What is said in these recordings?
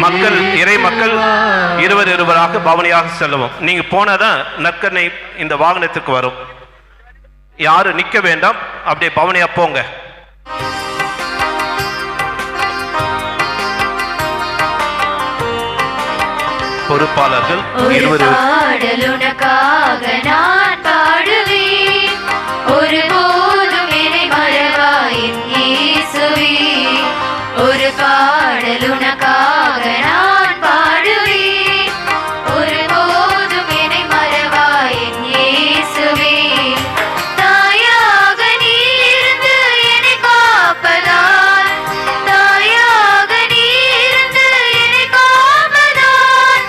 மக்கள் இறை மக்கள் இருவராக பவனியாக செல்லவும். நீங்க போனாதான் நற்கருணை இந்த வாகனத்துக்கு வரும். யாரும் நிக்க வேண்டாம், அப்படியே பவனியா போங்க. பொறுப்பாளர்கள் இருவர். ஒரு பாடல் உனக்காக நான் பாடுவேன், ஒருபோதும் என்னை மறவாய் என் இயேசுவே. தாயாக நீ இருந்து என்னை காப்பதால், தாயாக நீ இருந்து என்னை காப்பதால்,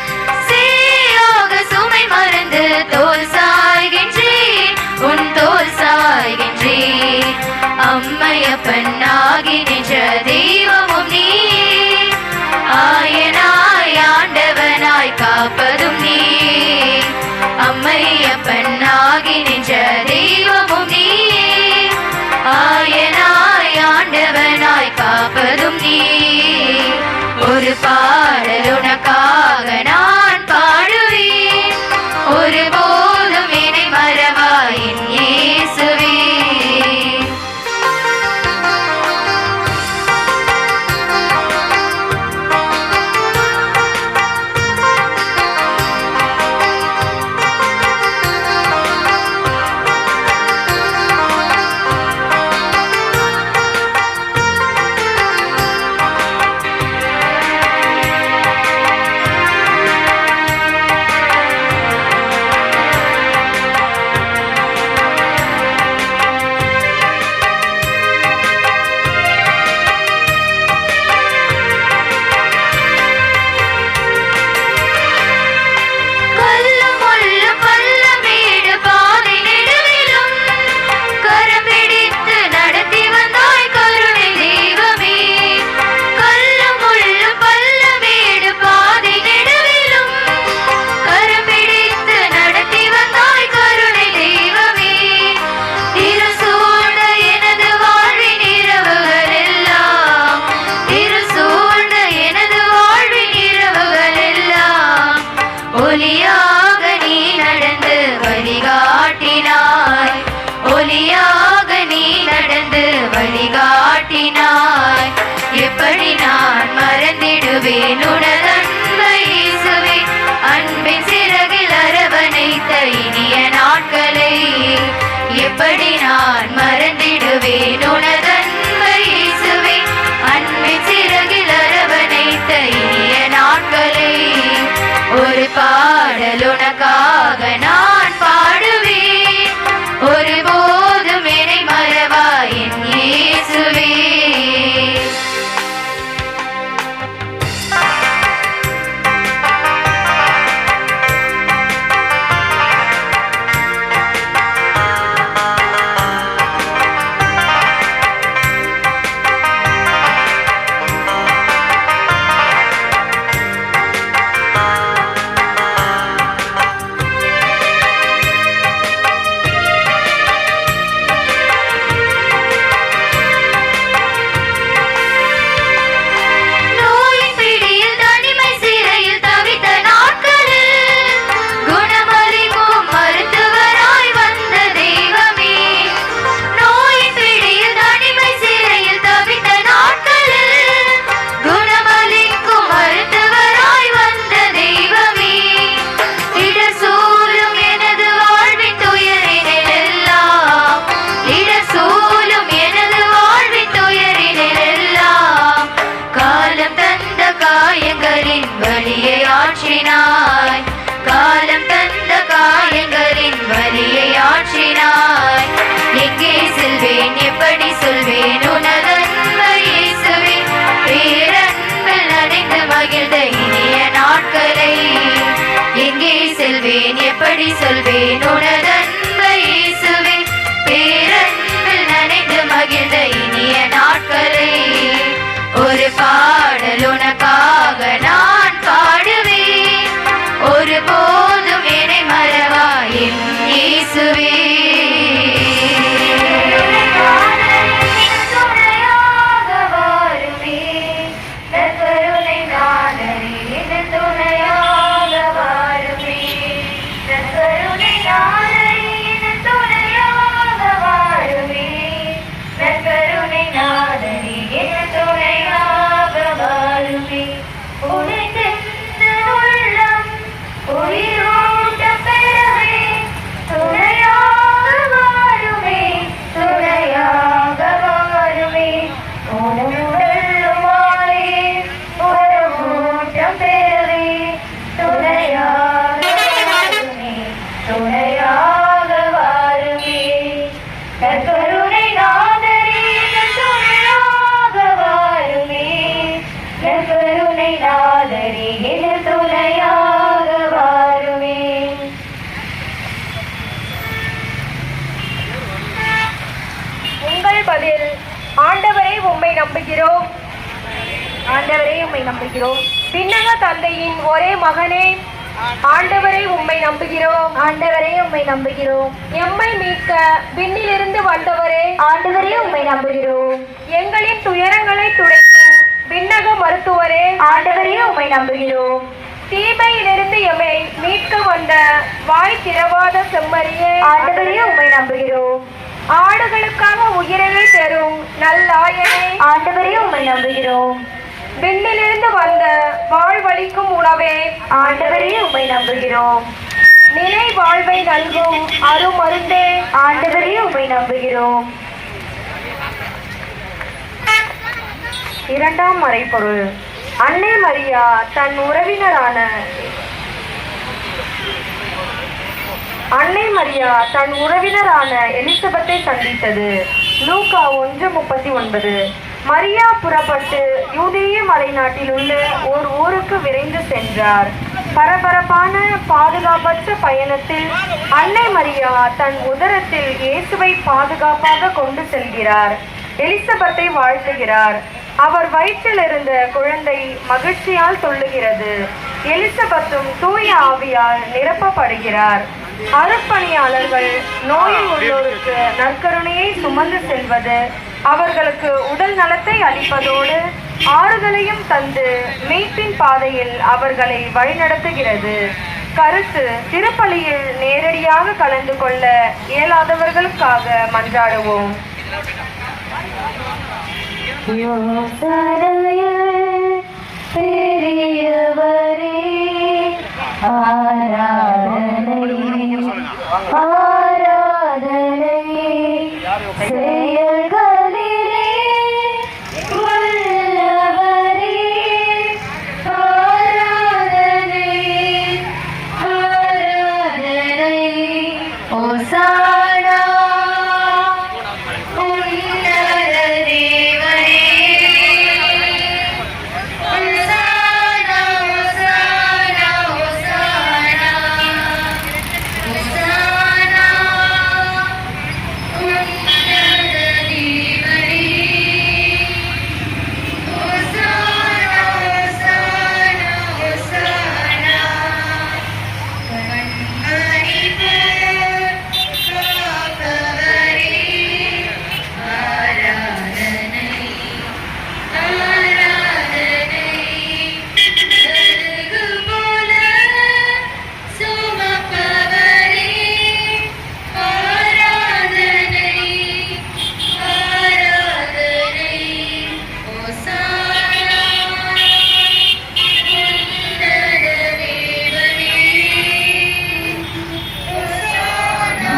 சேயாக சுமை மறந்து தோல் சாய்கின்றேன், உன் தோல் சாய்கின்றேன். அம்மையப்பனாகி நின்ற தெய்வமும் நீ, ஆயனாய் ஆண்டவனாய் காப்பதும் நீ. அம்மையப்பனாகி நின்ற தெய்வமும் நீ, ஆயனாய் ஆண்டவனாய் காப்பதும் நீ. ஒரு பாடல் உனக்காக நான் பாடுவேன், ஒருபோதும் என்னை மறவாய் என் இயேசுவே. வழிகாட்டினாய், எப்படி நான் மறந்திடுவேன் உனதன்பை இயேசுவே. அன்பின் சிறகில் அரவணைத்த இனிய நாட்களை, எப்படி நான் மறந்திடுவேன் உனதன்பை இயேசுவே. அன்பின் சிறகில் அரவணைத்த இனிய நாட்களை, ஒரு பாடல் உனக்காக நான் பாடுவேன், ஒருபோதும் என்னை மறவாய் என் இயேசுவே. காலம் தந்த காயங்களின் வலியை ஆற்றினாய். எங்கே செல்வேன், எப்படி சொல்வேன் உனதன்பை இயேசுவே. பேரன்பில் நனைந்து மகிழ்ந்த இனிய நாட்களை, எங்கே செல்வேன், எப்படி சொல்வேன் உனதன்பை இயேசுவே. பேரன்பில் நனைந்து மகிழ்ந்த இனிய நாட்களை, ஒரு பாடல் உனக்காக நான் பாடுவேன், ஒருபோதும் என்னை மறவாய் என் இயேசுவே. துணையாக வாருமே, நற்கருணை நாடரே. நம்புகிறோம். ஆண்டவரே உம்மை நம்புகிறோம். விண்ணக தந்தையின் ஒரே மகனே ஆண்டவரே உம்மை நம்புகிறோம். ஆண்டவரே உம்மை நம்புகிறோம். எம்மை மீட்க விண்ணிலிருந்து வந்தவரே ஆண்டவரே உம்மை நம்புகிறோம். எங்களின் துயரங்களை துடைக்கும் விண்ணக மருத்துவரே ஆண்டவரே உம்மை நம்புகிறோம். தீமையிலிருந்து எம்மை மீட்க வந்த வாய் திறவாத செம்மறியே ஆண்டவரே உம்மை நம்புகிறோம். ஆடுகளுக்காக உயிரை தரும் நல்லாயனே ஆண்டவரே உம்மை நம்புகிறோம். விண்ணிலிருந்து வந்த வாழ்வளிக்கும் உணவே ஆண்டவரே உம்மை நம்புகிறோம். நிலை வாழ்வை நல்கும் அருமருந்தே ஆண்டவரே உம்மை நம்புகிறோம். இரண்டாம் மறைபொருள். அன்னை மரியா தன் உறவினரான எலிசபெத்தை சந்தித்தது. லூக்கா 1:39. மரியா புறப்பட்டு யூதேய மலைநாட்டில் உள்ள ஓர் ஊருக்கு விரைந்து சென்றார். பரபரப்பான பாதுகாப்பற்ற பயணத்தில் அன்னை மரியா தன் உதரத்தில் இயேசுவை பாதுகாப்பாக கொண்டு செல்கிறார். எலிசபெத்தை வாழ்த்துகிறார். அவர் வயிற்றில் இருந்த குழந்தை மகிழ்ச்சியால் துள்ளுகிறது. எலிசபெத்தும் தூய ஆவியால் நிரப்பப்படுகிறார். அருட்பணியாளர்கள் நோயில் உள்ளோருக்கு நற்கருணையை சுமந்து செல்வது அவர்களுக்கு உடல் நலத்தை அளிப்பதோடு ஆறுதலையும் தந்து மீட்பின் பாதையில் அவர்களை வழிநடத்துகிறது. கருத்து: திருப்பலியில் நேரடியாக கலந்து கொள்ள இயலாதவர்களுக்காக மன்றாடுவோம். பெரியவரே ஆராதனை செயல்களிலே வல்லவரே ஆராதனை ஆராதனை ஓசானா உன்னத தேவரே ஓசானா ஓசானா ஓசானா ஓசானா உன்னத தேவரே ஓசானா ஓசானா ஓசானா கண்மணிபோல் காப்பவரே ஆராதனை ஆராதனை கருகு போல சுமப்பவரே ஆராதனை ஆராதனை ஓசானா உன்னத தேவரே ஓசானா.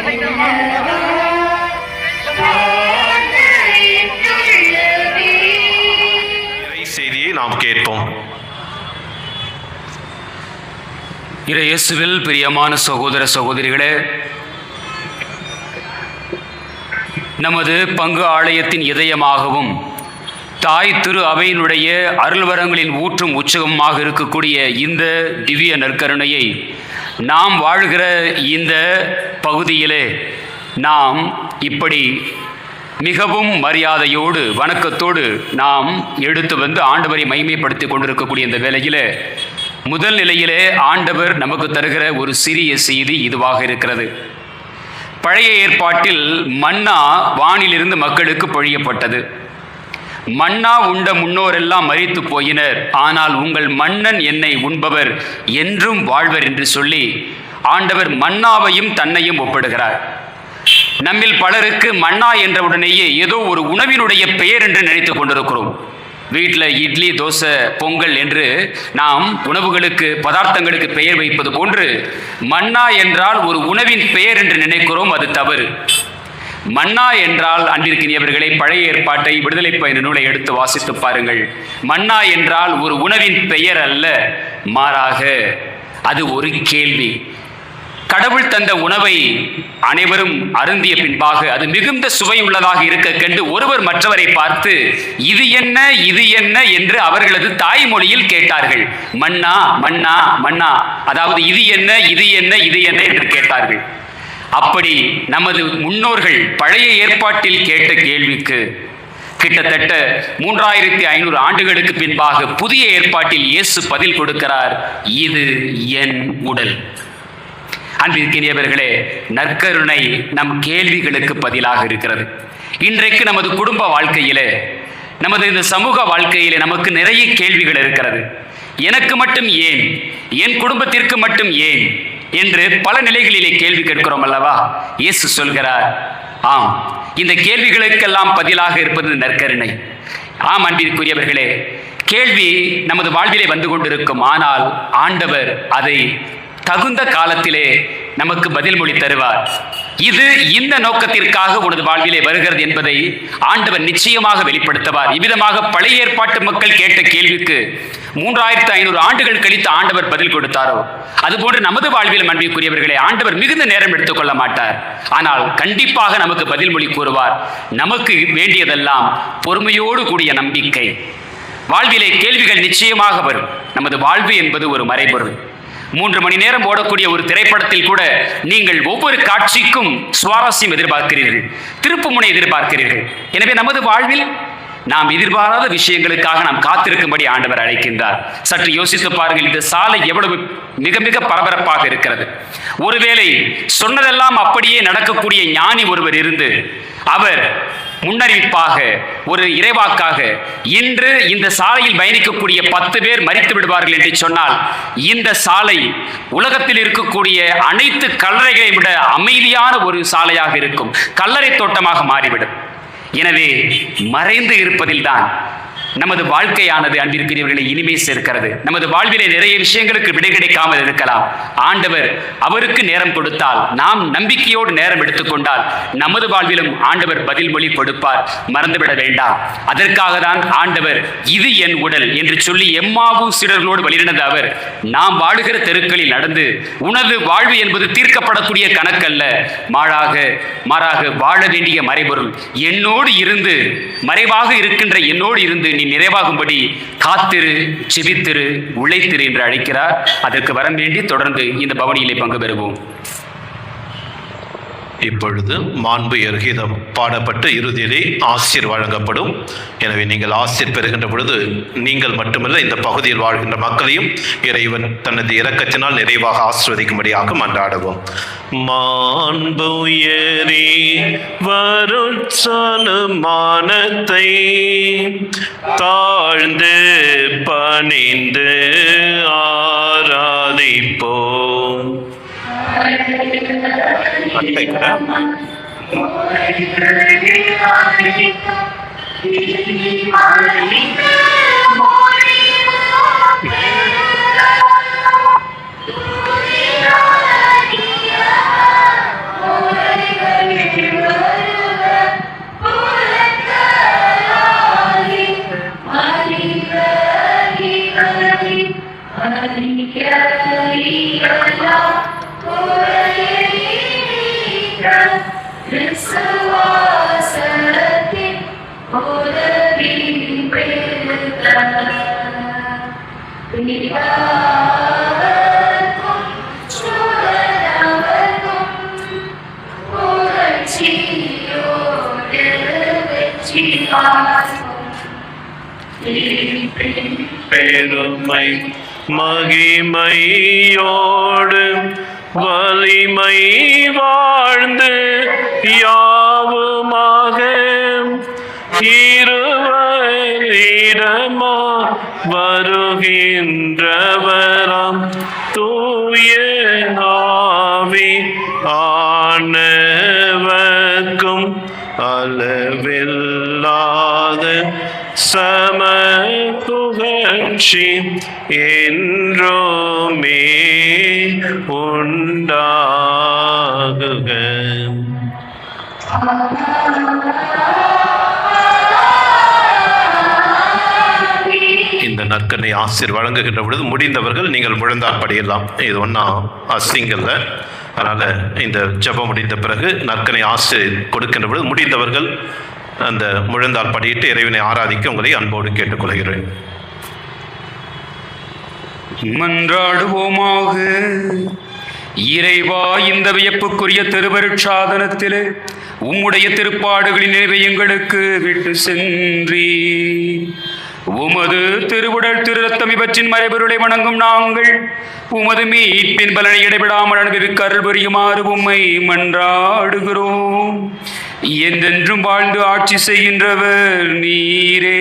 இறை செய்தியை நாம் கேட்போம். இயேசுவில் பிரியமான சகோதர சகோதரிகளே, நமது பங்கு ஆலயத்தின் இதயமாகவும் தாய் திரு அவையினுடைய அருள்வரங்களின் ஊற்றும் உச்சகமாக இருக்கக்கூடிய இந்த திவ்ய நற்கருணையை நாம் வாழ்கிற இந்த பகுதியிலே நாம் இப்படி மிகவும் மரியாதையோடு வணக்கத்தோடு நாம் எடுத்து வந்து ஆண்டவரை மகிமைப்படுத்தி கொண்டிருக்கக்கூடிய இந்த வேளையில் முதல் நிலையிலே ஆண்டவர் நமக்கு தருகிற ஒரு சிறிய செய்தி இதுவாக இருக்கிறது. பழைய ஏற்பாட்டில் மன்னா வானிலிருந்து மக்களுக்கு பொழியப்பட்டது. மன்னா உண்ட முன்னோரெல்லாம் மரித்து போயினர், ஆனால் உங்கள் மன்னன் என்னை உண்பவர் என்றும் வாழ்வர் என்று சொல்லி ஆண்டவர் மன்னாவையும் தன்னையும் ஒப்பிடுகிறார். நம்மில் பலருக்கு மன்னா என்ற உடனேயே ஏதோ ஒரு உணவினுடைய பெயர் என்று நினைத்து கொண்டிருக்கிறோம். வீட்டில் இட்லி, தோசை, பொங்கல் என்று நாம் உணவுகளுக்கு பதார்த்தங்களுக்கு பெயர் வைப்பது போன்று மன்னா என்றால் ஒரு உணவின் பெயர் என்று நினைக்கிறோம். அது தவறு. மன்னா என்றால் அன்றிருக்கிறவர்களை பழைய ஏற்பாட்டை விடுதலை பயண நூலை எடுத்து வாசித்து பாருங்கள். மன்னா என்றால் ஒரு உணவின் பெயர் அல்ல, மாறாக அது ஒரு கேள்வி. கடவுள் தந்த உணவை அனைவரும் அருந்திய பின்பாக அது மிகுந்த சுவையுள்ளதாக இருக்க கண்டு ஒருவர் மற்றவரை பார்த்து இது என்ன இது என்ன என்று அவர்களது தாய்மொழியில் கேட்டார்கள். மன்னா மன்னா மன்னா, அதாவது இது என்ன இது என்ன இது என்ன என்று கேட்டார்கள். அப்படி நமது முன்னோர்கள் பழைய ஏற்பாட்டில் கேட்ட கேள்விக்கு கிட்டத்தட்ட 3500 ஆண்டுகளுக்கு பின்பாக புதிய ஏற்பாட்டில் இயேசு பதில் கொடுக்கிறார். இது என் உடல். அன்பிற்கினியவர்களே, நற்கருணை நம் கேள்விகளுக்கு பதிலாக இருக்கிறது. இன்றைக்கு நமது குடும்ப வாழ்க்கையிலே, நமது இந்த சமூக வாழ்க்கையிலே நமக்கு நிறைய கேள்விகள் இருக்கிறது. எனக்கு மட்டும் ஏன், என் குடும்பத்திற்கு மட்டும் ஏன் என்று பல நிலைகளிலே கேள்வி கேட்கிறோம் அல்லவா? இயேசு சொல்கிறார், ஆம், இந்த கேள்விகளுக்கெல்லாம் பதிலாக இருப்பது நற்கருணை. ஆம் அன்பிற்குரியவர்களே, கேள்வி நமது வாழ்விலே வந்து கொண்டிருக்கும். ஆனால் ஆண்டவர் அதை தகுந்த காலத்திலே நமக்கு பதில் மொழி தருவார். இது இந்த நோக்கத்திற்காக உனது வாழ்விலே வருகிறது என்பதை ஆண்டவர் நிச்சயமாக வெளிப்படுத்துவார். இவ்விதமாக பழைய ஏற்பாட்டு மக்கள் கேட்ட கேள்விக்கு 3500 ஆண்டுகள் கழித்து ஆண்டவர் பதில் கொடுத்தாரோ, அதுபோன்று நமது வாழ்வில் அன்பிற்குரியவர்களே ஆண்டவர் மிகுந்த நேரம் எடுத்துக்கொள்ள மாட்டார். ஆனால் கண்டிப்பாக நமக்கு பதில் மொழி கூறுவார். நமக்கு வேண்டியதெல்லாம் பொறுமையோடு கூடிய நம்பிக்கை. வாழ்விலே கேள்விகள் நிச்சயமாக வரும். நமது வாழ்வு என்பது ஒரு மறைபொருள். 3 மணி நேரம் ஓடக்கூடிய ஒரு திரைப்படத்தில் கூட நீங்கள் ஒவ்வொரு காட்சிக்கும் சுவாரஸ்யம் எதிர்பார்க்கிறீர்கள், திருப்புமுனை எதிர்பார்க்கிறீர்கள். எனவே நமது வாழ்வில் நாம் எதிர்பாராத விஷயங்களுக்காக நாம் காத்திருக்கும்படி ஆண்டவர் அழைக்கின்றார். சற்று யோசித்து பாருங்கள், இந்த சாலை எவ்வளவு மிக மிக பரபரப்பாக இருக்கிறது. ஒருவேளை சொன்னதெல்லாம் அப்படியே நடக்கக்கூடிய ஞானி ஒருவர் இருந்து அவர் முன்னறிவிப்பாக ஒரு இறைவாக்காக இன்று இந்த சாலையில் பயணிக்கக்கூடிய 10 பேர் மரித்து விடுவார்கள் என்று சொன்னால், இந்த சாலை உலகத்தில் இருக்கக்கூடிய அனைத்து கல்லறைகளை விட அமைதியான ஒரு சாலையாக இருக்கும், கல்லறை தோட்டமாக மாறிவிடும். எனவே மறைந்து இருப்பதில்தான் நமது வாழ்க்கையானது அன்பிற்குரியவர்களை இனிமை சேர்க்கிறது. நமது வாழ்விலே நிறைய விஷயங்களுக்கு விடை கிடைக்காமல் இருக்கலாம். ஆண்டவர் அவருக்கு நேரம் கொடுத்தால், நாம் நம்பிக்கையோடு நேரம் எடுத்துக்கொண்டால் நமது வாழ்விலும் ஆண்டவர் பதில் மொழி கொடுப்பார். மறந்துவிட வேண்டாம். அதற்காக தான் ஆண்டவர் இது என் உடல் என்று சொல்லி எம்மாவூசியர்களோடு வழிநடந்த அவர் நாம் வாழுகிற தெருக்களில் நடந்து உனது வாழ்வு என்பது தீர்க்கப்படக்கூடிய கணக்கல்ல, மாறாக வாழ வேண்டிய மறைபொருள் என்னோடு இருந்து, மறைவாக இருக்கின்ற என்னோடு இருந்து நீ நிறைவாகும்படி காத்திரு, செபித்திரு, உழைத்திரு என்று அழைக்கிறார். அதற்கு வரம் வேண்டி தொடர்ந்து இந்த பவனியிலே பங்கு பெறுவோம். இப்பொழுது மாண்பு கீதம் பாடப்பட்டு இறுதியிலே ஆசிர் வழங்கப்படும். எனவே நீங்கள் ஆசிர் பெறுகின்ற பொழுது நீங்கள் மட்டுமல்ல, இந்த பகுதியில் வாழ்கின்ற மக்களையும் இறைவன் தனது இரக்கத்தினால் நிறைவாக ஆசிர்வதிக்கும்படியாக மன்றாடுவோம். மாண்பு வருமானத்தை தாழ்ந்து பணிந்து ஆராதிப்போம். பெருமை மகிமையோடு வலிமை வாழ்ந்து யாவுமாக இருவரிடமா வருகின்றவராம் தூய ஆவி ஆனவர்க்கும் அளவில்லாத சம புகழ்ச்சி என்றுமே உண்டாகுக. இந்த நற்கனை ஆசிர் வழங்குகின்ற பொழுது முடிந்தவர்கள் நீங்கள் முழந்தால் படியலாம். இது ஒன்றும் அசிங்கல்ல. அதனால் இந்த ஜெபம் முடிந்த பிறகு நற்கனை ஆசிர் கொடுக்கின்ற பொழுது முடிந்தவர்கள் அந்த முழந்தால் படியிட்டு இறைவனை ஆராதிக்க உங்களை அன்போடு கேட்டுக்கொள்கிறேன். மன்றாடுவோமாக. இறைவா, இந்த வியப்புக்குரிய திருவருட்சாதனத்திலே உம்முடைய திருப்பாடுகளின் நிறைவை எங்களுக்கு விட்டு சென்றி உமது திருவுடல் திருரத்தம் இவற்றின் மறைபொருளை வணங்கும் நாங்கள் உமது மீட்பின் பலனை இடைவிடாமல் அனுபவிக்க அருள் புரியுமாறு உம்மை மன்றாடுகிறோம். என்றென்றும் வாழ்ந்து ஆட்சி செய்கின்றவர் நீரே.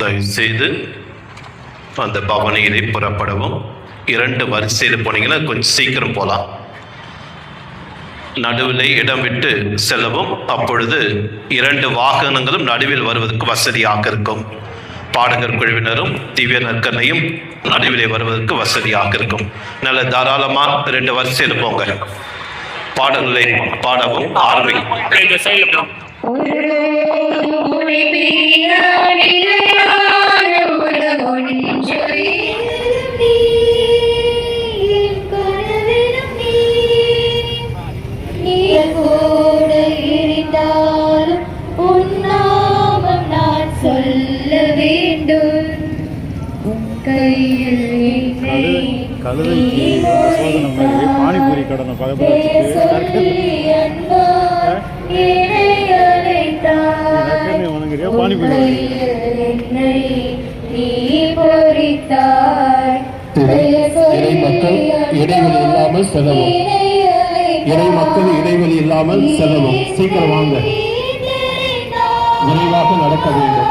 தயவுசெய்து அந்த பவனியிலே புறப்படவும். 2 வரிசையில் போனீங்கன்னா கொஞ்சம் சீக்கிரம் போகலாம். நடுவில் இடம் விட்டு செல்லவும். அப்பொழுது 2 வாகனங்களும் நடுவில் வருவதற்கு வசதியாக இருக்கும். பாடகர் குழுவினரும் திவ்ய நற்கனையும் நடுவிலே வருவதற்கு வசதியாக இருக்கும். நல்ல தாராளமாக 2 வரிசையில் போங்க. பாடல்களை பாடவும் ஆரம்பிக்கும். கழுதைக்கு சோதனை மாதிரி பானிபூரி கடனை பக்கத்தில் வணங்குறியா? பானிபூரி இறை மக்கள் இடைவெளி இல்லாமல் செல்லவும். சீக்கிரம் வாங்க, விரைவாக நடக்க வேண்டும்.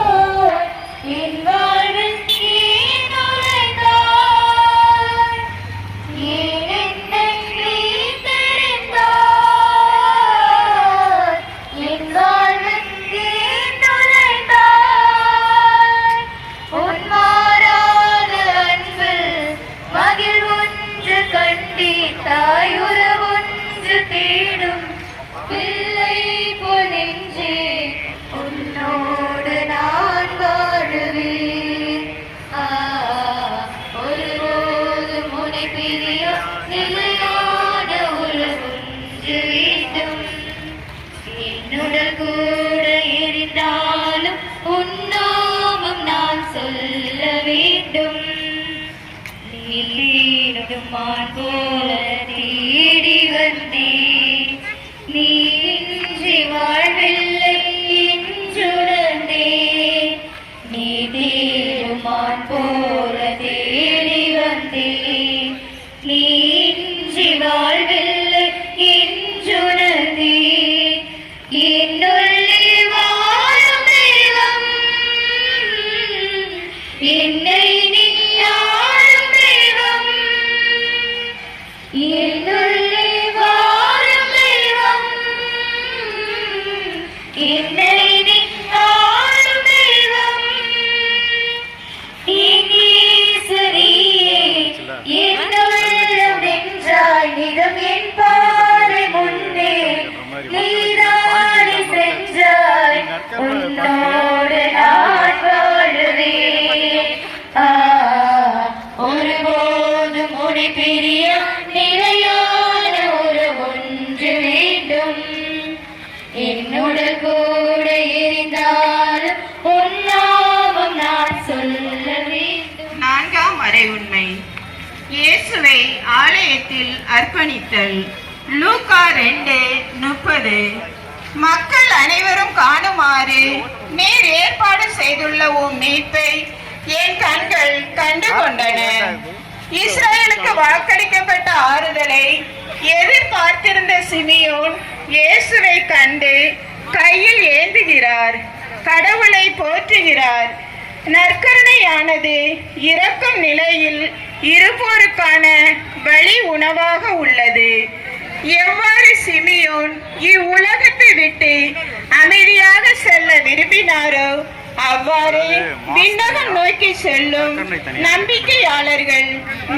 போல தேடி வந்தேன், நீ இன்றி வாழ்வில் என்னுள்ளே வாழும் தெய்வம், என்னை நீ ஆளும் தெய்வம், என் ஈஸ்வரியே, என்னுள்ளம் நின்றாய் நிதம் என் பார்வை முன்னே, நீதானே சென்றாய் உன்னோடு நான் வாழுவேன். ஒருபோதும் உன்னை பிரிய நிலையான ஒரு ஒன்று வேண்டும், என்னுடன் கூட இருந்தாலும் உன் நாமம் நான் சொல்ல வேண்டும். நான்காம் மறை உண்மை, இயேசுவை ஆலயத்தில் அர்ப்பணித்தல். லூக்கா 2:30. மக்கள் அனைவரும் காணுமாறு நீர் ஏற்பாடு செய்துள்ள உம் மீட்பை என் கண்கள் கண்டு கொண்டன. இஸ்ரேலுக்கு வாக்களிக்கப்பட்ட ஆறுதலை எதிர்பார்த்திருந்த சிமியோன் இயேசுவை கண்டு கையில் ஏந்துகிறார், கடவுளை போற்றுகிறார். நற்கருணையானது இறக்கும் நிலையில் இருப்போருக்கான பலி உணவாக உள்ளது. எவ்வாறு சிமியோன் இவ்வுலகத்தை விட்டு அமைதியாக செல்ல விரும்பினாரோ அவ்வாறு விண்ணகம் நோக்கி செல்லும் நம்பிக்கையாளர்கள்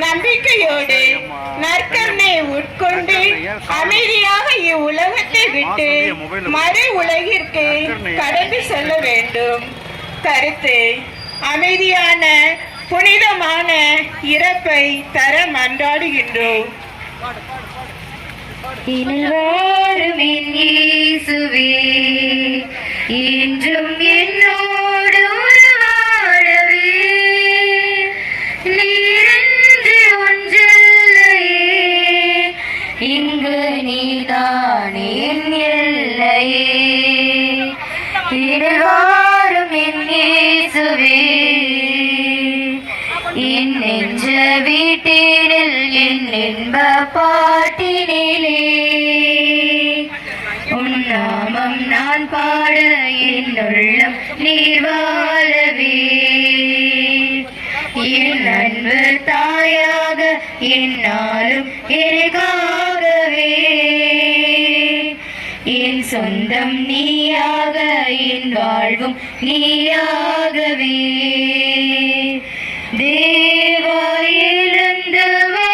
நம்பிக்கையோடு நற்கருணையை உட்கொண்டு அமைதியாக இவ்வுலகத்தை விட்டு மறு உலகிற்கு கடந்து செல்ல வேண்டும். கருத்து: அமைதியான புனிதமான இறப்பை தர மன்றாடுகின்றோம். வாழும் என் இயேசுவே, என்றும் என்னோடு உறவாடவே, நீரென்று ஒன்றில்லையே, இங்கு நீதானே என் எல்லையே. வாழும் என் இயேசுவே, என் நெஞ்ச வீட்டினில் என் இன்ப பாட்டினிலே, உன் நாமம் நான் பாட என் உள்ளம் நீர் வாழவே, என் அன்பு தாயாக என்னாலும் எனக்காகவே, என் சொந்தம் நீயாக என் வாழ்வும் நீயாகவே. தேவா எழுந்து வா,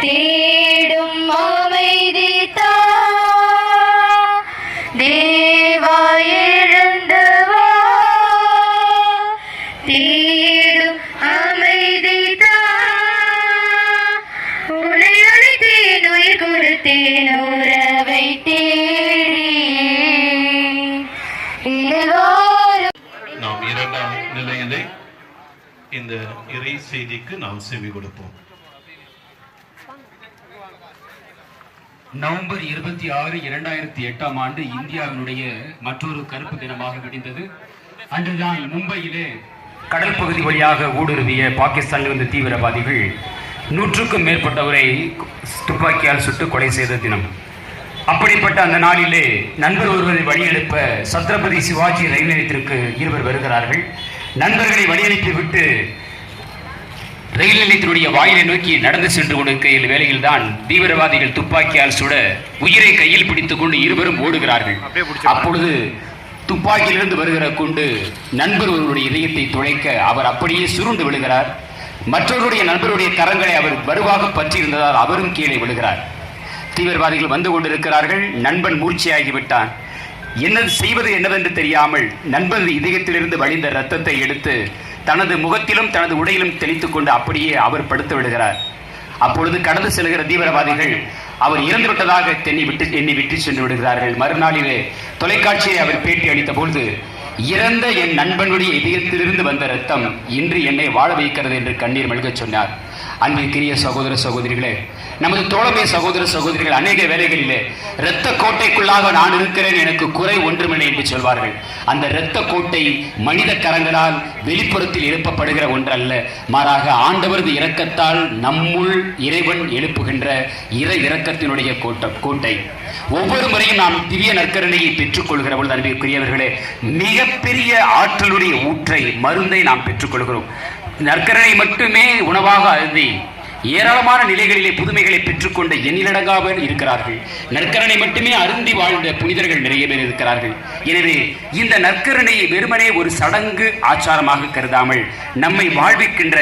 தேடும் அமைதி தா, தேவா எழுந்து வா, தேடும் அமைதி தா, உன்னை அழைத்தேன் உயிர் கொடுத்தேன் உறவை தேடி. நாம் இரண்டாம் நிலையிலே இந்த இறை செய்திக்கு நாம் செவி கொடுப்போம். நவம்பர் 26, 2008ஆம் ஆண்டு இந்தியாவினுடைய மற்றொரு கருப்பு தினமாக விடிந்தது. அன்றுதான் மும்பையிலே கடல் பகுதி வழியாக ஊடுருவிய பாகிஸ்தானிலிருந்து தீவிரவாதிகள் 100க்கும் மேற்பட்டவரை துப்பாக்கியால் சுட்டு கொலை செய்த தினம். அப்படிப்பட்ட அந்த நாளிலே நண்பர் ஒருவரை வழியனுப்ப சத்ரபதி சிவாஜி ரயில் நிலையத்திற்கு இருவர் வருகிறார்கள். நண்பர்களை வழியனுப்பி விட்டு ரயில் நிலையத்தினுடைய வாயிலை நோக்கி நடந்து சென்று கொண்டிருக்கையில் வேளையில்தான் தீவிரவாதிகள் துப்பாக்கியால் சுட உயிரை கையில் பிடித்துக் கொண்டு இருவரும் ஓடுகிறார்கள். அப்பொழுது துப்பாக்கியிலிருந்து வருகிற கொண்டு நண்பர் ஒருவருடைய இதயத்தை துளைக்க அவர் அப்படியே சுருண்டு விழுகிறார். மற்றவருடைய நண்பருடைய கரங்களை அவர் வலுவாக பற்றி இருந்ததால் அவரும் கீழே விழுகிறார். தீவிரவாதிகள் வந்து கொண்டிருக்கிறார்கள். நண்பன் மூர்ச்சியாகிவிட்டான். என்ன செய்வது என்னவென்று தெரியாமல் நண்பன் இதயத்திலிருந்து வழிந்த இரத்தத்தை எடுத்து தனது முகத்திலும் தனது உடையிலும் தெளித்துக் கொண்டு அப்படியே அவர் படுத்து விடுகிறார். அப்பொழுது கடந்து செல்கிற தீவிரவாதிகள் அவர் இறந்து விட்டதாக எண்ணி விட்டு சென்று விடுகிறார்கள். மறுநாளிலே தொலைக்காட்சியை அவர் பேட்டி அளித்த பொழுது, இறந்த என் நண்பனுடைய இதயத்திலிருந்து வந்த இரத்தம் இன்று என்னை வாழ வைக்கிறது என்று கண்ணீர் மல்கச் சொன்னார். அன்பிற்குரிய சகோதர சகோதரிகளே, நமது தோழமை சகோதர சகோதரிகள் அநேக வேளைகளிலே இரத்த கோட்டைக்குள்ளாக நான் இருக்கிறேன், எனக்கு குறை ஒன்றுமில்லை என்று சொல்வார்கள். அந்த இரத்த கோட்டை மனித கரங்களால் வெளிப்புறத்தில் எழுப்பப்படுகிற ஒன்றல்ல, மாறாக ஆண்டவரது இரக்கத்தால் நம்முள் இறைவன் எழுப்புகின்ற இறை இரக்கத்தினுடைய கோட்டை. ஒவ்வொரு முறையும் நாம் திவ்ய நற்கருணையை பெற்றுக் கொள்கிற பொழுது அன்பிற்குரியவர்களே, மிகப்பெரிய ஆற்றலுடைய ஊற்றை மருந்தை நாம் பெற்றுக்கொள்கிறோம். நற்கருணை மட்டுமே உணவாக அருந்தி ஏராளமான நிலைகளிலே புதுமைகளை பெற்றுக்கொண்ட எண்ணிலடங்காமல் இருக்கிறார்கள். நற்கரணை மட்டுமே அருந்தி வாழ்ந்த புனிதர்கள் நிறைய பேர் இருக்கிறார்கள். எனவே இந்த நற்கரணையை வெறுமனே ஒரு சடங்கு ஆச்சாரமாக கருதாமல் நம்மை வாழ்விக்கின்ற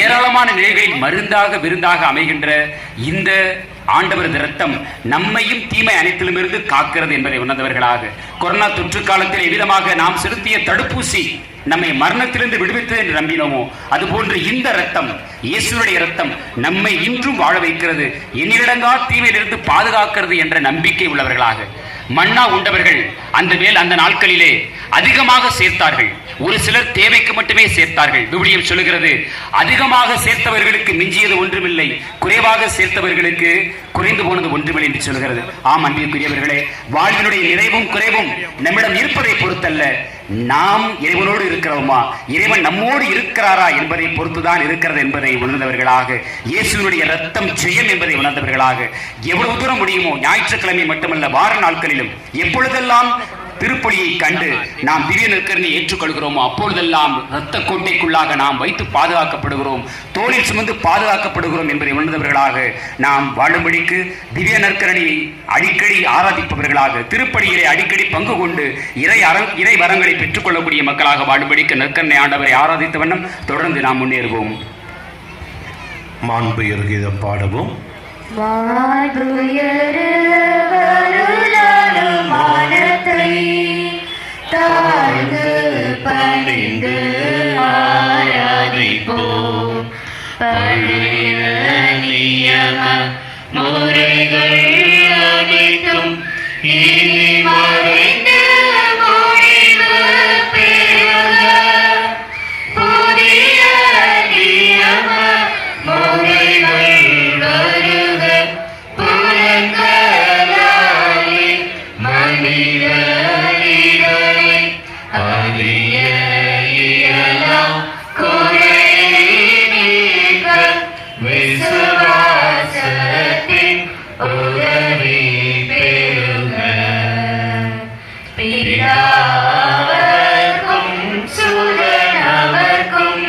ஏராளமான நிலைகளில் மருந்தாக விருந்தாக அமைகின்ற இந்த ஆண்டவரது இரத்தம் நம்மையும் தீமை அனைத்திலுமிருந்து காக்கிறது என்பதை உணர்ந்தவர்களாக, கொரோனா தொற்று காலத்தில் எவ்விதமாக நாம் செலுத்திய தடுப்பூசி நம்மை மரணத்திலிருந்து விடுவித்தது என்று நம்பினோமோ அதுபோன்று இந்த இரத்தம், இயேசுடைய இரத்தம், நம்மை இன்றும் வாழ வைக்கிறது, எண்ணிலடங்கா தீமையிலிருந்து பாதுகாக்கிறது என்ற நம்பிக்கை உள்ளவர்களாக மன்னா உண்டவர்கள் அந்த நாட்களிலே அதிகமாக சேர்த்தார்கள். ஒரு சிலர் தேவைக்கு மட்டுமே சேர்த்தார்கள். விவிலியம் சொல்லுகிறது, அதிகமாக சேர்த்தவர்களுக்கு மிஞ்சியது ஒன்றுமில்லை, குறைவாக சேர்த்தவர்களுக்கு குறைந்து போனது ஒன்றுமில்லை என்று சொல்கிறது. ஆம் அன்பிற்குரியவர்களே, வாழ்வினுடைய நிறைவும் குறைவும் நம்மிடம் இருப்பதை பொறுத்தல்ல, நாம் இறைவனோடு இருக்கிறோமா, இறைவன் நம்மோடு இருக்கிறாரா என்பதை பொறுத்துதான் இருக்கிறது என்பதை உணர்ந்தவர்களாக, இயேசுவினுடைய இரத்தம் ஜெயம் என்பதை உணர்ந்தவர்களாக, எவ்வளவு தூரம் முடியுமோ ஞாயிற்றுக்கிழமை மட்டுமல்ல வார நாட்களிலும் எப்பொழுதெல்லாம் திருப்பலியை கண்டு நாம் திவ்ய நற்கரனை ஏற்றுக்கொள்கிறோமோ அப்பொழுதெல்லாம் இரத்த கோட்டைக்குள்ளாக நாம் வைத்து பாதுகாக்கப்படுகிறோம், தோளில் சுமந்து பாதுகாக்கப்படுகிறோம் என்பதை உணர்ந்தவர்களாக நாம் வாழும்படிக்கு திவ்ய நற்கரணியை அடிக்கடி ஆராதிப்பவர்களாக, திருப்பலியிலே அடிக்கடி பங்கு கொண்டு இறை வரங்களை பெற்றுக்கொள்ளக்கூடிய மக்களாக வாழும்படிக்கு நற்கரணை ஆண்டவரை ஆராதித்த வண்ணம் தொடர்ந்து நாம் முன்னேறுவோம். மாண்புயர் கீதம் பாடவும். தாழ்ந்து பணிந்து ஆராதிப்போம். பழைய நியம முறைகள் அனைத்தும் இனி மறைந்து முடிவு பெறுக. புதிய நியம முறைகள் வருக. புலன்களாலே மனித அறிய இயலாம் குறை நீக்க விசுவாசத்தின் உதவி பெறுக. பிதாவர்க்கும் சுதனவர்க்கும்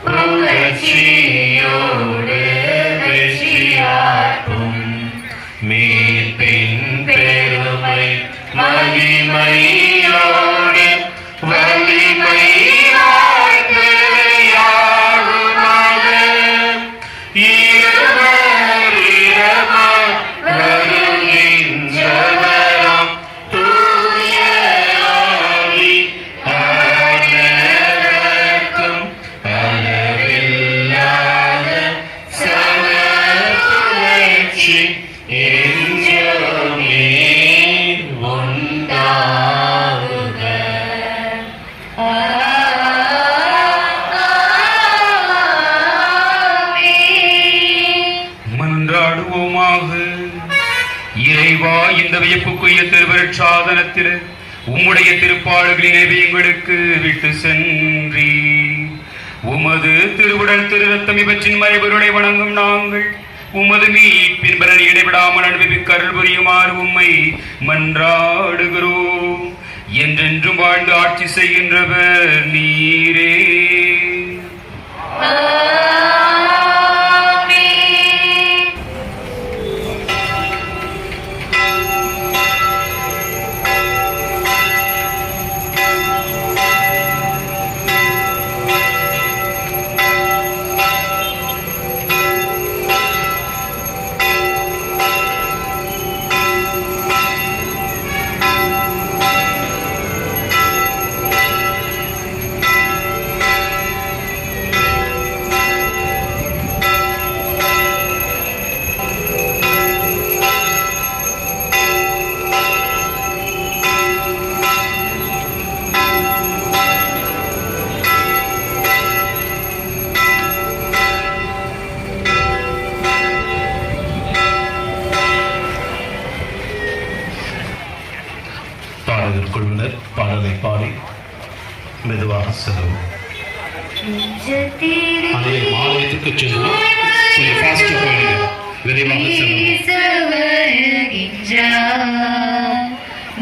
புகழ்ச்சியோடு வெற்றியாக்கும் மீட்பின் பெருமை மகிமையோடு வலிமை வாழ்க்கையாகுமாக இருவரிடமாய் வருகின்றவராம் தூய ஆவி அனைவருக்கும் அளவில்லாத சமத்துவச்சி என்றுமே உண்டாகுக. மன்றாடுவோமாக. இறைவா, இந்த வியப்புக்குரிய திருவருட்சாதனத்தில் உம்முடைய திருப்பாடுகளின் எங்களுக்கு விட்டு சென்றி உமது திருவுடல் திரு ரத்தம் இவற்றின் மறைபொருளை வணங்கும் நாங்கள் உமது மீட்பின் பலனை இடைவிடாமல் அனுபவிக்க அருள் புரியுமாறு உம்மை மன்றாடுகிறோம். என்றென்றும் வாழ்ந்து ஆட்சி செய்கின்றவர் நீரே. குழுவினர் பாடலை பாடி மெதுவாக செல்லும். ஆலயத்துக்கு செல்லும். விரைவாக செல்லும்.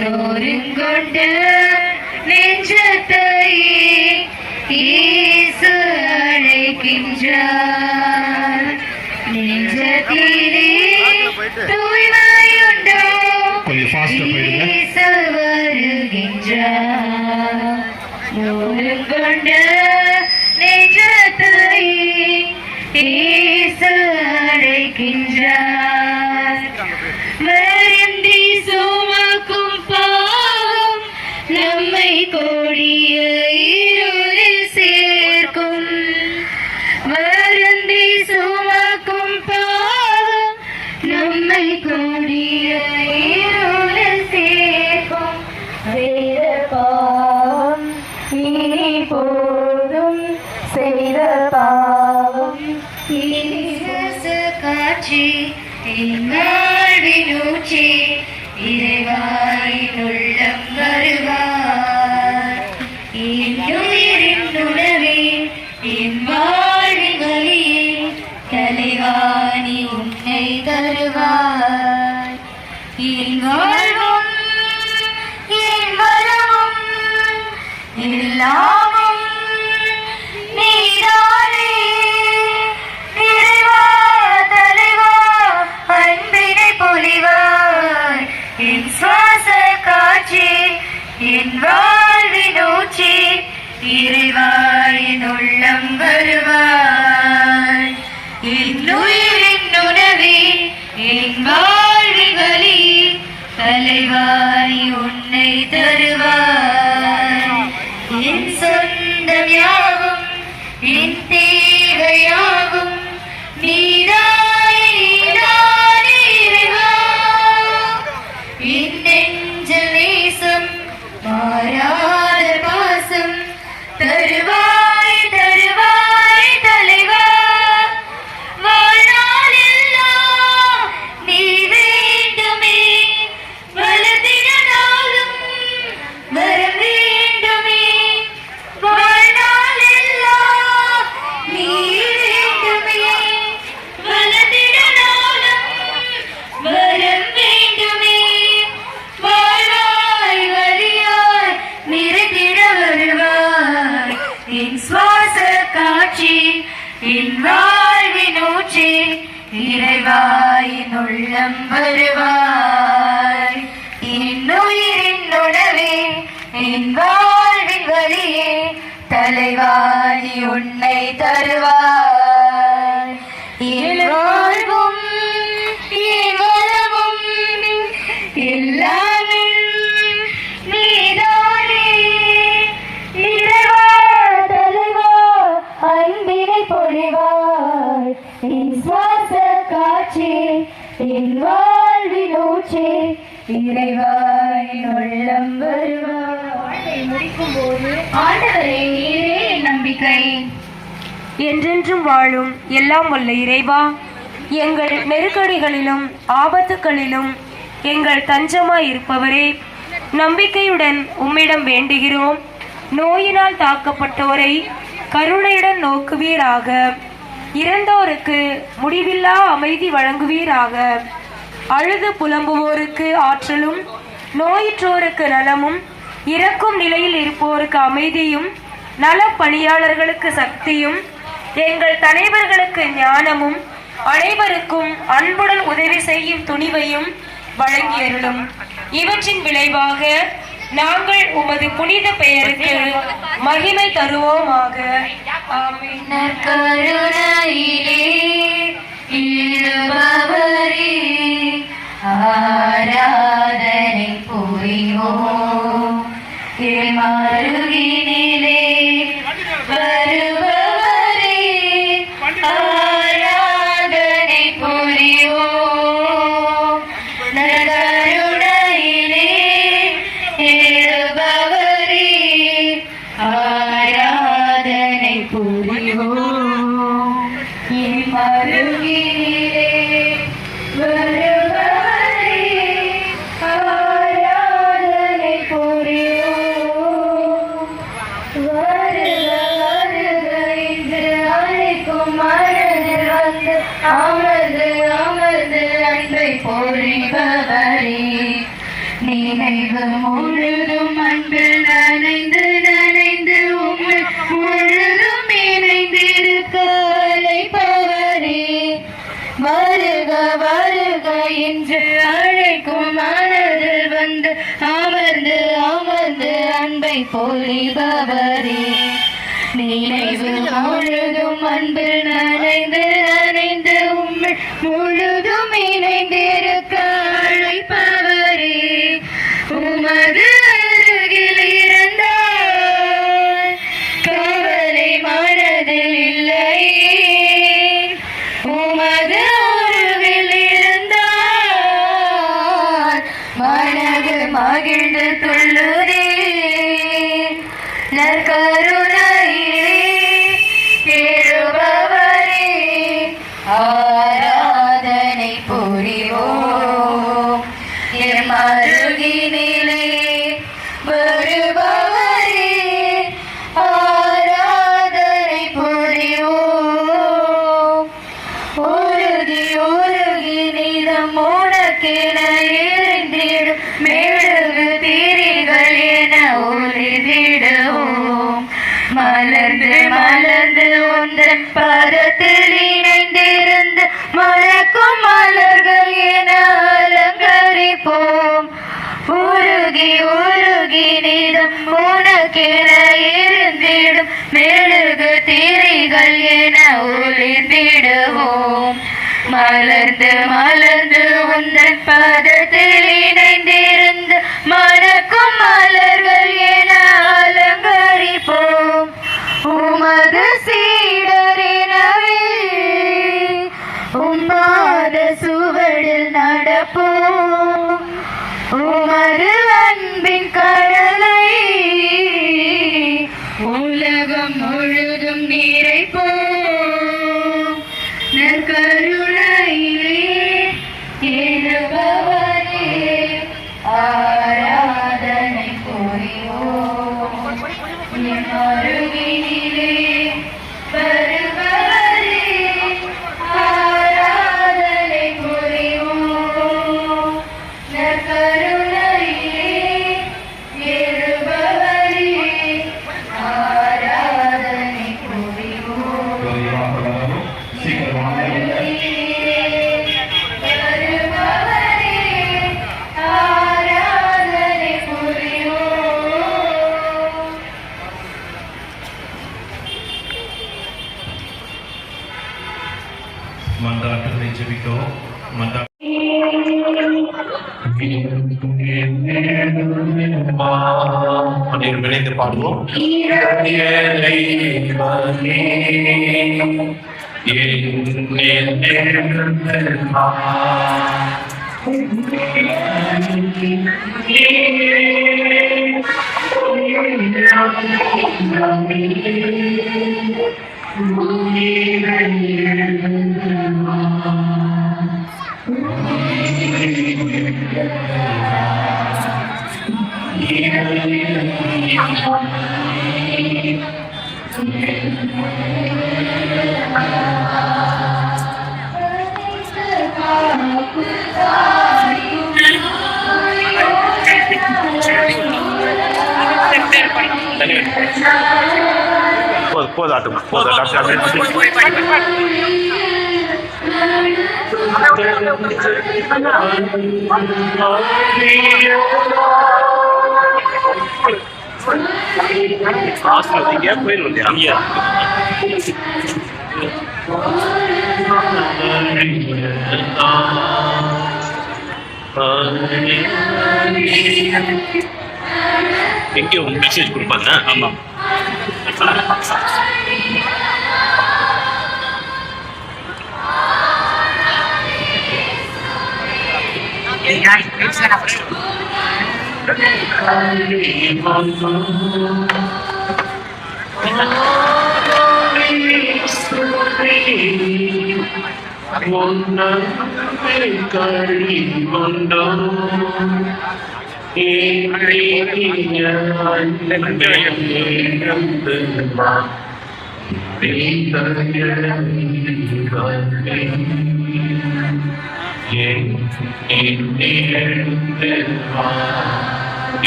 நோருங்கொண்ட நெஞ்சத்தை இயேசு அழைக்கின்றார். நெஞ்சத்திலே தூய்மையுண்டோ கொஞ்சம் ஃபாஸ்டா போயிடுங்க. ஈசு வருகின்றார். நூலுங்கொண்ட நெஞ்சத்தை ஈசு அழைக்கின்றார். வருந்தி சுமக்கும் பாவம் நம்மை கொடிய இருளில் சேர்க்கும். வருந்தி சுமக்கும் பாவம் நம்மை கொடிய இருளில் சேர்க்கும். வேத பாவம் இனி போதும், செய்த பாவம் இனி காட்சி வாழ்வினூச்சி இறைவாயின் உள்ளம் வருவார். இன்னுயிரின் உணவே என் வாழ்வின் வழியே தலைவாணி உன்னை தருவார். என் வாழ்வும் என் வளமும் எல்லாமும் நீதானே. இறைவா தலைவா அன்பினை பொழிவாய். என் சுவாச காட்சி என் வாழ்வின் ஊச்சி இறைவாயின் உள்ளம் வருவாய். என் உயிரின் உணவே என் வாழ்வின் வழி தலைவாய் உன்னை தருவாய். என் சொந்தம் யாவும் என் தேவையாகும் நீதானே நீதானே இறைவா. என் நெஞ்ச நேசம் மாறாத பாசம் தருவாய் தருவாய் தலைவா. வாழ்நாளெல்லாம் நீ வேண்டுமே, வலதினாலும் வர வேண்டுமே. வாழ்நாளெல்லாம் நீ வேண்டுமே, வலதினாலும் வரம் வேண்டுமே. வாழ்வாய் வழியாய் நிறைந்திட வருவாய். என் சுவாச காட்சி என் வாழ்வின் ஊற்றி இறைவாயின் உள்ளம் வருவாய். என் உயிரின் உணவே என் வாழ்வின் வழியே தலைவாணி உன்னை தருவாய். என் வாழ்வும் என் வளமும் எல்லாமே நீதானே. இறைவா தலைவா அன்பினை பொழிவாய். என் சுவாச காட்சி என் வாழ்வின் ஊற்றி இறைவாயின் உள்ளம் வருவாய். முடிக்கும் போது ஆண்டவரே நீரே என் நம்பிக்கை. என்றென்றும் வாழும் எல்லாம் வல்ல இறைவா, எங்கள் நெருக்கடிகளிலும் ஆபத்துகளிலும் எங்கள் தஞ்சமாய் இருப்பவரே, நம்பிக்கையுடன் உம்மிடம் வேண்டுகிறோம். நோயினால் தாக்கப்பட்டோரை கருணையுடன் நோக்குவீராக. இறந்தோருக்கு முடிவில்லா அமைதி வழங்குவீராக. அழுது புலம்புவோருக்கு ஆற்றலும், நோயுற்றோருக்கு நலமும், இறக்கும் நிலையில் இருப்போருக்கு அமைதியும், நல பணியாளர்களுக்கு சக்தியும், எங்கள் தலைவர்களுக்கு ஞானமும், அனைவருக்கும் அன்புடன் உதவி செய்யும் துணிவையும் வழங்கியருளும். இவற்றின் விளைவாக நாங்கள் உமது புனித பெயருக்கு மகிமை தருவோமாக. ஆமென். கருணையிலே இருப்பவரே ஆராதனை புரிவோம். மருகினிலே வருபவரே ஆராதனை புரிவோம். கருணையிலே இருப்பவரே ஆராதனை புரிவோம். மருகினிலே வருபவரே ஆராதனை புரிவோம். வருக வருக என்று அழைக்கும் மனதில் வந்து அமர்ந்து அமர்ந்து அன்பை பொழிபவரே. நினைவு முழுதும் அன்பில் நனைந்து நனைந்து உம்மை முழுதும் இணைந்திருக்க அழைப்பவரே. வருக வருக என்று அழைக்கும் மனதில் வந்து அமர்ந்து அமர்ந்து அன்பை பொழிபவரே, நினைவு முழுதும் அன்பில் நனைந்து நனைந்து உம்மில் முழுதும் இணைந்திருக்க அழைப்பவரே, உமது அருகில் இருந்தால் கவலை மனதில் இல்லை, உமது அருகில் இருந்தால் மனது மகிழ்ந்து துள்ளுதே. நற்கருணையே பெறுபவரே, ஆராதனை புரிவோம். எம் அருகினிலே வருபவரே, ஆராதனை புரிவோம். உருகி உருகி நிதம் உனக்கென எரிந்திடும் மெழுகு திரிகள் என ஒளிதிடுவோம். மலர்ந்து மலர்ந்து ஒன்றன் பதத்தில் இணைந்திருந்து மணக்கும் மலர்கள் என அலங்கரிப்போம். உருகி உருகி நிதம் உனக்கென இருந்திடும் மெழுகு திரிகள் என ஒளிர்ந்திடுவோம். மலர்ந்து மலர்ந்து உந்தன் பதத்தில் இணைந்திருந்து மணக்கும் மலர்கள் என அலங்கரிப்போம். உமது சீடரினவே உம்மாத சுவடில் நடப்போம். உமது அன்பின் கடலை உலகம் முழுதும் நிறைப்போம். நற்கருணையிலே எழுபவரே, ஆராதனை புரிவோம். எம் அருகினிலே வருபவரே, ஆராதனை புரிவோம். நற்கருணையிலே எழுபவரே, ஆராதனை புரிவோம். வருபவரே, ஆராதனை புரிவோம். மன்றாட்டுகளை ஜெபிக்கவும். அனைவரும் இணைந்து பாடுவோம். போதாட்டும் போயிடும். எங்கே உங்க மெசேஜ் கொடுப்பாங்க. ஆமாம்,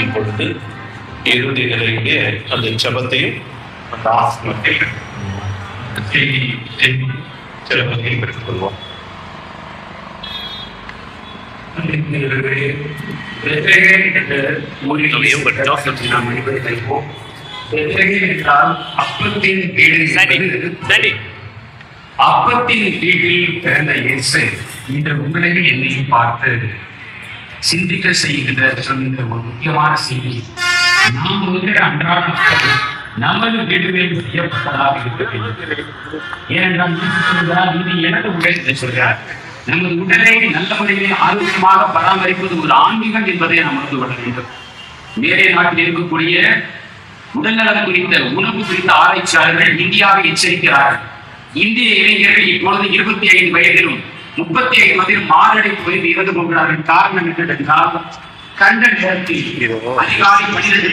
இப்பொழுது இறுதி நிலையிலே அந்த ஜபத்தையும் அந்த ஆசனத்தையும் ஜபத்தையும் பெற்றுக்கொள்வோம். அப்பத்தின் வீட்டில் பிறந்த இயேசு இன்று உங்களையும் என்னையும் பார்த்து சிந்திக்க செய்கின்ற சொல்கின்ற ஒரு முக்கியமான செய்தி. நாம் உங்கள் அன்றாட மக்கள் நமது வீடுகளில் செய்யப்பட்டதாக இருக்க வேண்டும். ஏனென்றால் இது எனது உடல் என்று சொல்கிறார். நமது உடலை நல்ல முறையில் ஆரோக்கியமாக பராமரிப்பது ஒரு ஆன்மீகம் என்பதை நாம் உணர்ந்து கொள்ள வேண்டும். மேலே நாட்டில் இருக்கக்கூடிய உடல்நலம் குறித்த உணவு குறித்த ஆராய்ச்சியாளர்கள் இந்தியாவை எச்சரிக்கிறார்கள். இந்திய இளைஞர்கள் இப்பொழுது 25 வயதிலும் 35 வயதிலும் மாரடைப்பு வயது இறந்து கொள்கிறார்கள். காரணம் என்னவென்றால் கண்ட நேரத்தில் அதிகாலை 12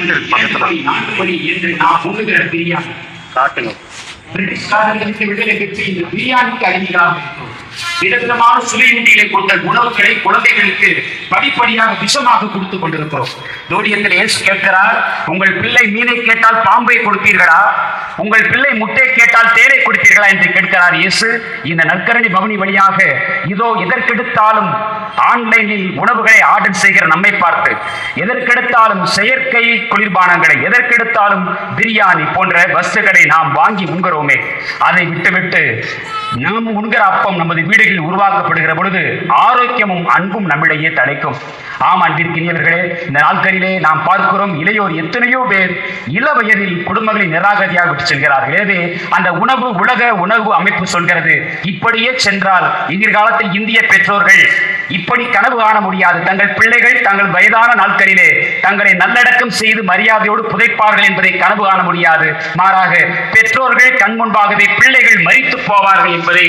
மணி 4 மணி என்று நாம் உண்ணுகிற பிரியாணி பிரிட்டிஷ்காரர்களுக்கு விடுதலை பெற்று இந்த பிரியாணிக்கு அடிமையாக இருக்கும். விதவிதமான சுவையூட்டிகளை கொண்ட உணவுகளை குழந்தைகளுக்கு படிப்படியாக விஷமாக கொடுத்துக் கொண்டிருக்கிறோம். ஜோடியத்தில் இயேசு கேட்கிறார், உங்கள் பிள்ளை மீனை கேட்டால் பாம்பை கொடுப்பீர்களா, உங்கள் பிள்ளை முட்டை கேட்டால் தேரை கொடுப்பீர்களா என்று கேட்கிறார் இயேசு. இந்த நற்கரணி பவனி வழியாக இதோ எதற்கெடுத்தாலும் ஆன்லைனில் உணவுகளை ஆர்டர் செய்கிற நம்மை பார்த்து, எதற்கெடுத்தாலும் செயற்கை குளிர்பானங்களை, எதற்கெடுத்தாலும் பிரியாணி போன்ற வஸ்துக்களை நாம் வாங்கி உண்கிறோமே, அதை விட்டுவிட்டு நாம் உண்கிற அப்பம் நமது வீடுகளில் உருவாக்கப்படுகிற பொழுது ஆரோக்கியமும் அன்பும் நம்மிடையே தடைக்கும். ஆம் அன்பிற்கினியவர்களே, இந்த நாட்களிலே நாம் பார்க்கிறோம் இளையோர் எத்தனையோ பேர் இள வயதில் குடும்பங்களை நிராகரியாக விட்டு செல்கிறார்கள். எனவே அந்த உலக உணவு அமைப்பு சொல்கிறது, இப்படியே சென்றால் எதிர்காலத்தில் இந்திய பெற்றோர்கள் இப்படி கனவு காண முடியாது. தங்கள் பிள்ளைகள் தங்கள் வயதான நாட்களிலே தங்களை நல்லடக்கம் செய்து மரியாதையோடு புதைப்பார்கள் என்பதை கனவு காண முடியாது. மாறாக பெற்றோர்கள் கண் முன்பாகவே பிள்ளைகள் மரித்து போவார்கள் என்பதை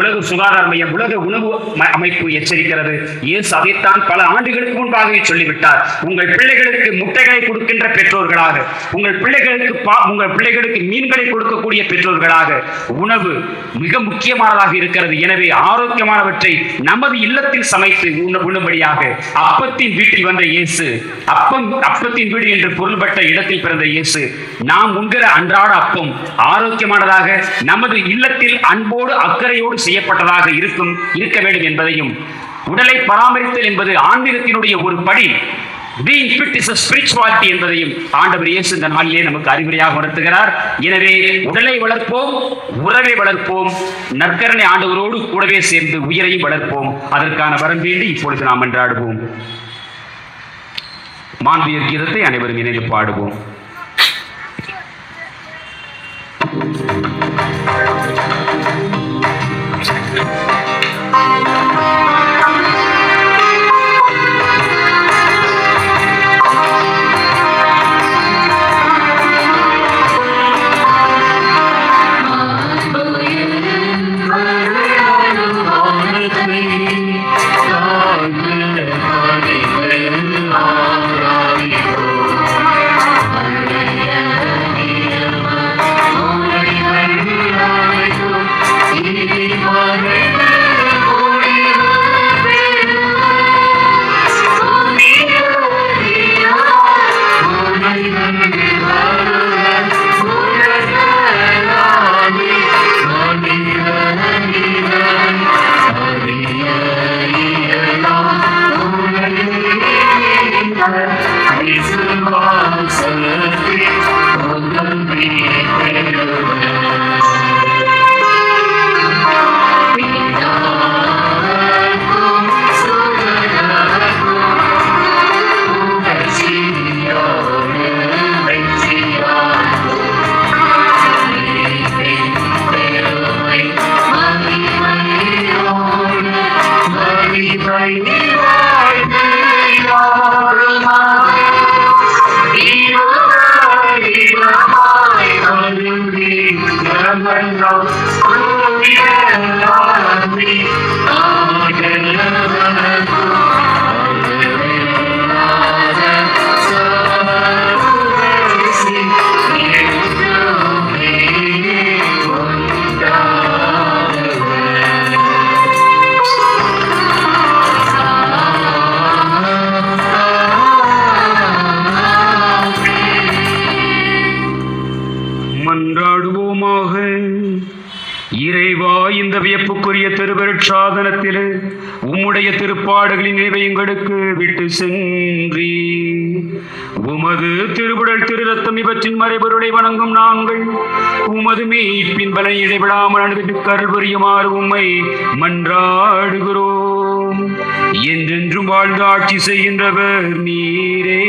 உலக சுகாதார மையம், உலக உணவு அமைப்பு எச்சரிக்கிறது. இயேசு அதைத்தான் பல ஆண்டுகளுக்கு முன்பாகவே சொல்லிவிட்டார். உங்கள் பிள்ளைகளுக்கு முட்டைகளை கொடுக்கின்ற பெற்றோர்களாக, உங்கள் பிள்ளைகளுக்கு மீன்களை கொடுக்கக்கூடிய பெற்றோர்களாக உணவு மிக முக்கியமானதாக இருக்கிறது. எனவே ஆரோக்கியமானவற்றை நமது இல்லத்தில் சமைத்து உண்ணும்படியாக அப்பத்தின் வீட்டில் வந்த இயேசு, அப்பத்தின் வீடு என்று பொருள்பட்ட இடத்தில் பிறந்த இயேசு, நாம் உண்கிற அன்றாட அப்பம் ஆரோக்கியமானதாக நமது இல்லத்தில் அன்போடு அக்கறையோடு செய்யப்பட்டதாக இருக்க வேண்டும் என்பதையும், உடலை பராமரித்தல் என்பது ஆன்மீகத்தினுடைய ஒரு படி, being fit is a spirituality என்பதையும் ஆண்டவர் இயேசு இந்த நாளிலே நமக்கு அறிவுரையாக உணர்த்துகிறார். எனவே உடலை வளர்ப்போம், உறவை வளர்ப்போம், நற்கரணை ஆண்டவரோடு கூடவே சேர்ந்து உயிரையும் வளர்ப்போம். அதற்கான வரம் வேண்டி இப்பொழுது நாம் மன்றாடுவோம். மாண்பியர் கீதத்தை அனைவரும் இணைந்து பாடுவோம். திருவருட்சாதனத்திலே உம்முடைய திருப்பாடுகளின் நினைவை எங்களுக்கு விட்டு சென்றி உமது திருவுடல் திரு ரத்தம் இவற்றின் மறைபொருளை வணங்கும் நாங்கள் உமது மீட்பின் பலனை இடைவிடாமல் அனுபவித்து அருள் புரியுமாறு உம்மை மன்றாடுகிறோம். என்றென்றும் வாழ்ந்து ஆட்சி செய்கின்றவர் நீரே.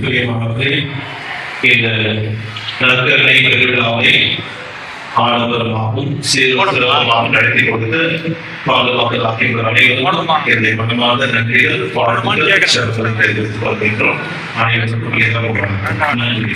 பிரியமானவர்களே, இந்த நற்கருணை பெருவிழாவை ஆடம்பரமாகவும் சீர்திருத்தமாகவும் நடத்தி கொடுத்து பாதுகாக்கலாகின்ற அனைவரும் என்னை மனமார்ந்த நன்றிகள் வாழ்த்துக்கள் தெரிவித்துக் கொள்கின்றோம். அனைவருக்கும் நன்றி.